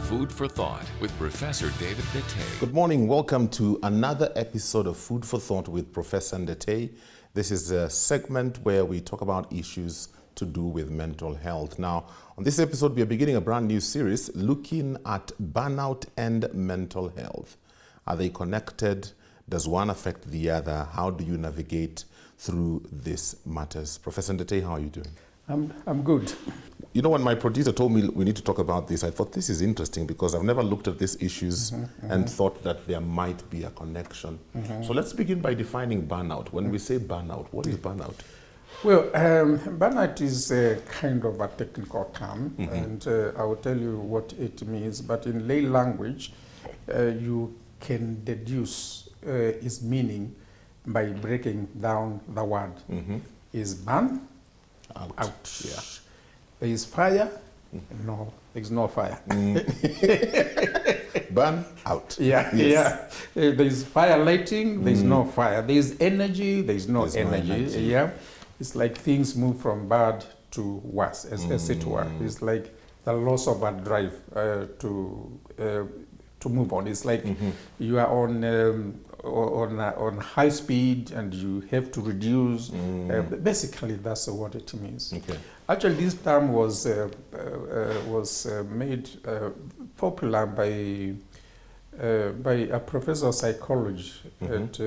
Food for Thought with Professor David Ndete. Good morning. Welcome to another episode of Food for Thought with Professor Ndete. This is a segment where we talk about issues to do with mental health. Now, on this episode, we are beginning a brand new series looking at burnout and mental health. Are they connected? Does one affect the other? How do you navigate through these matters? Professor Ndete, how are you doing? I'm good. You know, when my producer told me we need to talk about this, I thought this is interesting because I've never looked at these issues and thought that there might be a connection. So let's begin by defining burnout. When we say burnout, what is burnout? Well, burnout is a kind of a technical term, and I will tell you what it means. But in lay language, you can deduce its meaning by breaking down the word. Is burn? Out. Yeah. There is fire? No, there's no fire. Burn out. Yeah, Yes. yeah. There is fire lighting, there is no fire. There is energy, there is no energy. Yeah. It's like things move from bad to worse, as it were. It's like the loss of a drive to move on. It's like you are on high speed and you have to reduce. Basically, that's what it means. Okay. Actually, this term was made popular by a professor of psychology at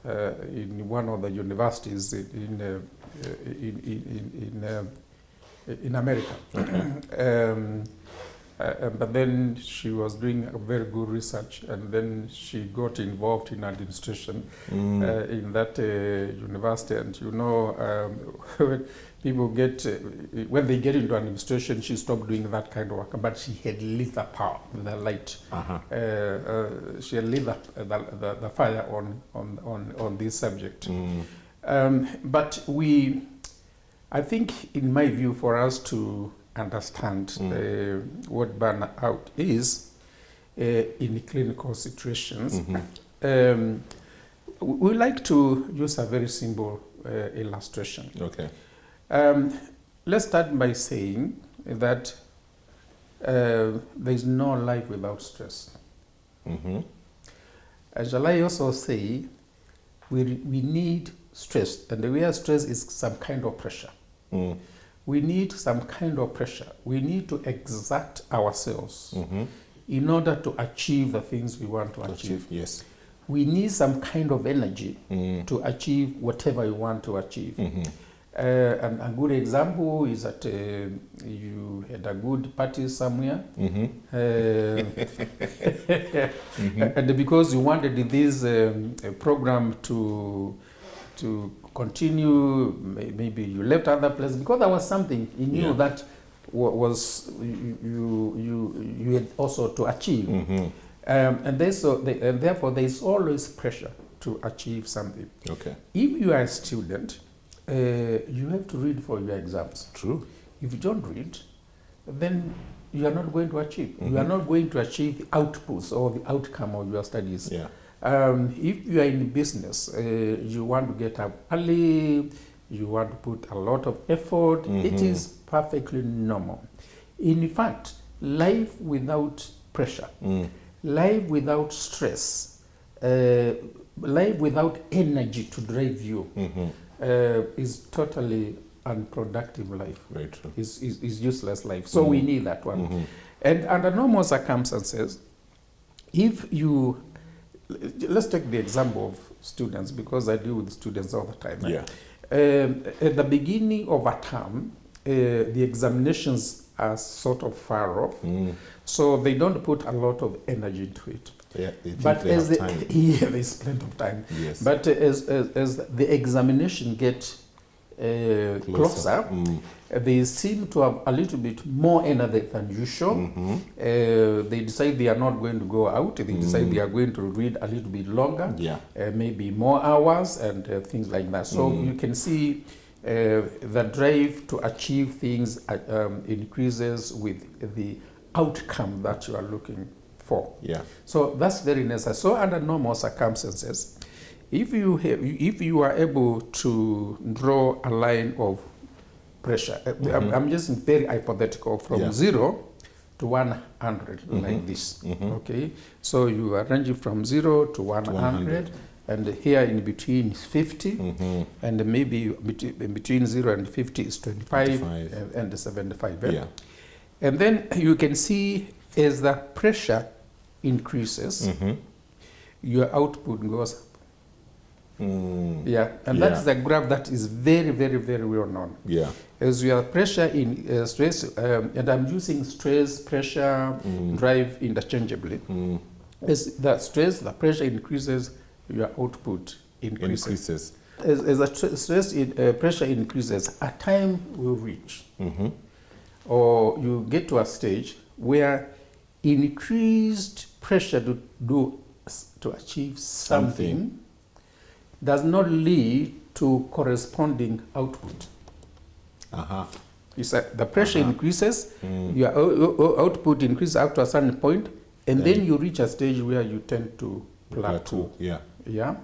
in one of the universities in America. But then she was doing a very good research, and then she got involved in administration in that university. And you know, when people when they get into administration, she stopped doing that kind of work. But she had lit the power, the light. She had lit the fire on this subject. But I think, in my view, for us to understand what burnout is in clinical situations, we like to use a very simple illustration. Okay. Let's start by saying that there is no life without stress. Shall I also say we need stress, and the way stress is some kind of pressure. We need some kind of pressure. We need to exert ourselves in order to achieve the things we want to achieve. Yes. We need some kind of energy to achieve whatever we want to achieve. And a good example is that you had a good party somewhere, and because you wanted this program to continue, maybe you left other places because there was something in you that was you had also to achieve, and therefore there is always pressure to achieve something. Okay. If you are a student, you have to read for your exams. True. If you don't read, then you are not going to achieve. You are not going to achieve the outputs or the outcome of your studies. Yeah. If you are in business, you want to get up early, you want to put a lot of effort, it is perfectly normal. In fact, life without pressure, life without stress, life without energy to drive you is totally unproductive life. Very true. Is useless life. So we need that one. And under normal circumstances, if you let's take the example of students, because I deal with students all the time. Yeah. At the beginning of a term, the examinations are sort of far off, so they don't put a lot of energy into it. Yeah, but as there's plenty of time. Yes. But as the examination get closer, they seem to have a little bit more energy than usual. They decide they are not going to go out. They decide they are going to read a little bit longer, maybe more hours and things like that. So you can see the drive to achieve things increases with the outcome that you are looking for. Yeah. So that's very necessary. So under normal circumstances, if you are able to draw a line of pressure, I'm just very hypothetical, from 0 to 100, like this. Okay, so you are ranging from 0 to 100, and here in between is 50, and maybe between 0 and 50 is 25, and 75. Yeah. And then you can see as the pressure increases, your output goes up. Yeah, and that's the graph that is very, very, very well known. Yeah. As your pressure in stress, and I'm using stress, pressure, drive interchangeably. As the stress, the pressure increases, your output increases. As the stress pressure increases, a time will reach, or you get to a stage where increased pressure to achieve something does not lead to corresponding output. You say the pressure increases, your output increases up to a certain point, and then you reach a stage where you tend to plateau. Yeah.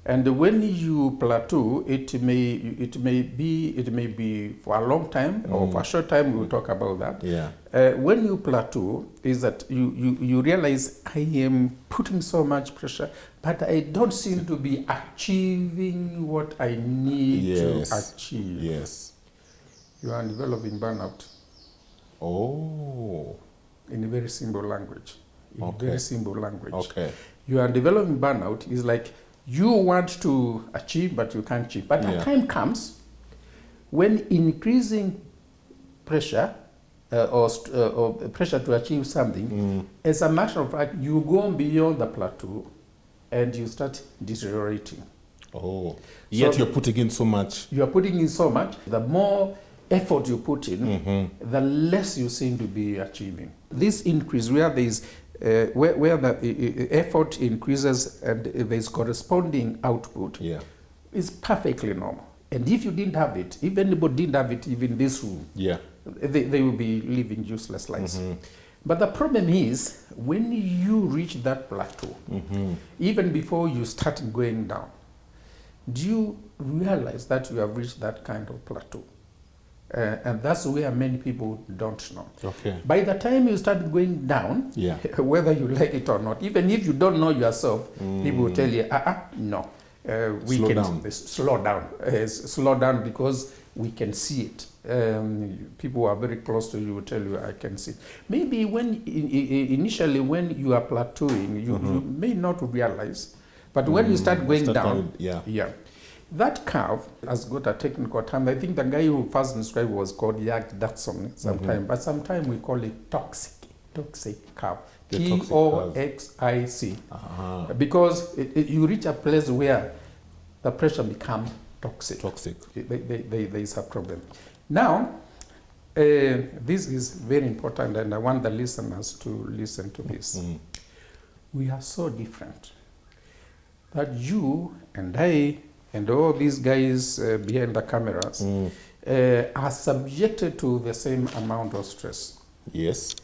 And when you plateau, it may be for a long time or for a short time. We'll talk about that. Yeah. When you plateau, is that you realize I am putting so much pressure, but I don't seem to be achieving what I need to achieve. Yes. You are developing burnout. Oh. In a very simple language. Very simple language. Okay. You are developing burnout is like you want to achieve, but you can't achieve. But a time comes when increasing pressure or pressure to achieve something, as a matter of fact, you go beyond the plateau and you start deteriorating. Oh, yet So you're putting in so much. You are putting in so much. The more effort you put in, the less you seem to be achieving. This increase where there is where the effort increases and there is corresponding output is perfectly normal. And if you didn't have it, if anybody didn't have it, even in this room, they will be living useless lives. But the problem is when you reach that plateau, even before you start going down, do you realize that you have reached that kind of plateau? And that's where many people don't know. Okay. By the time you start going down, whether you like it or not, even if you don't know yourself, people will tell you, no, we Slow can down. Slow down because we can see it. People who are very close to you will tell you, I can see it. Maybe when initially when you are plateauing, you may not realize, but when you start going down, that curve has got a technical term. I think the guy who first described was called Yag-Dutson sometime, but sometimes we call it toxic curve. Toxic. Because you reach a place where the pressure becomes toxic. There is a problem. Now, this is very important, and I want the listeners to listen to this. We are so different that you and I and all these guys behind the cameras are subjected to the same amount of stress. Yes.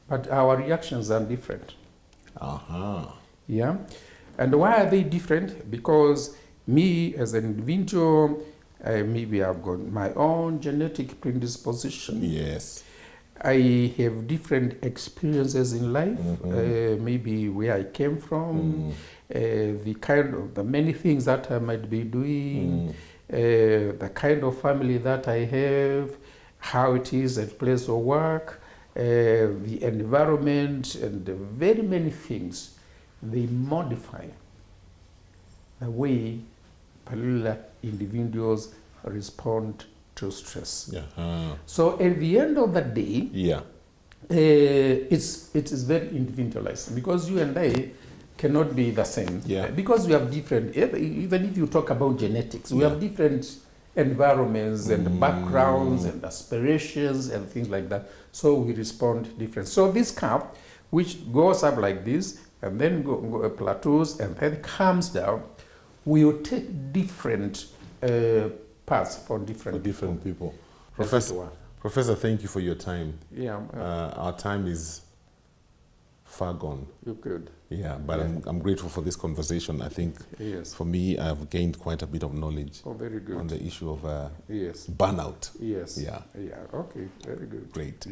But our reactions are different. Yeah. And why are they different? Because me as an individual, maybe I've got my own genetic predisposition. Yes. I have different experiences in life, maybe where I came from, the many things that I might be doing, the kind of family that I have, how it is at place of work, the environment, and very many things. They modify the way particular individuals respond to stress. So at the end of the day, it is very individualized because you and I cannot be the same. Because we have different, even if you talk about genetics, we have different environments and backgrounds and aspirations and things like that. So we respond different. So this curve, which goes up like this and then plateaus and then comes down, will take different paths for different people. Professor, thank you for your time. Our time is far gone. You could. But I'm grateful for this conversation. I think for me, I've gained quite a bit of knowledge very good. on the issue of burnout. Okay, very good. Great.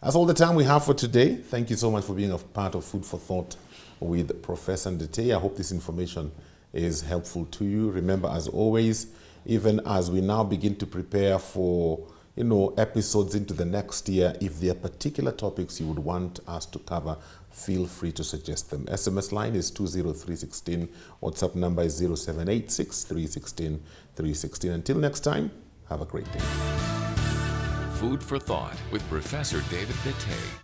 That's all the time we have for today. Thank you so much for being a part of Food for Thought with Professor Ndete. I hope this information is helpful to you. Remember, as always, even as we now begin to prepare for episodes into the next year, if there are particular topics you would want us to cover, feel free to suggest them. SMS line is 20316. WhatsApp number is 0786 316 316. Until next time, have a great day. Food for Thought with Professor David Bete.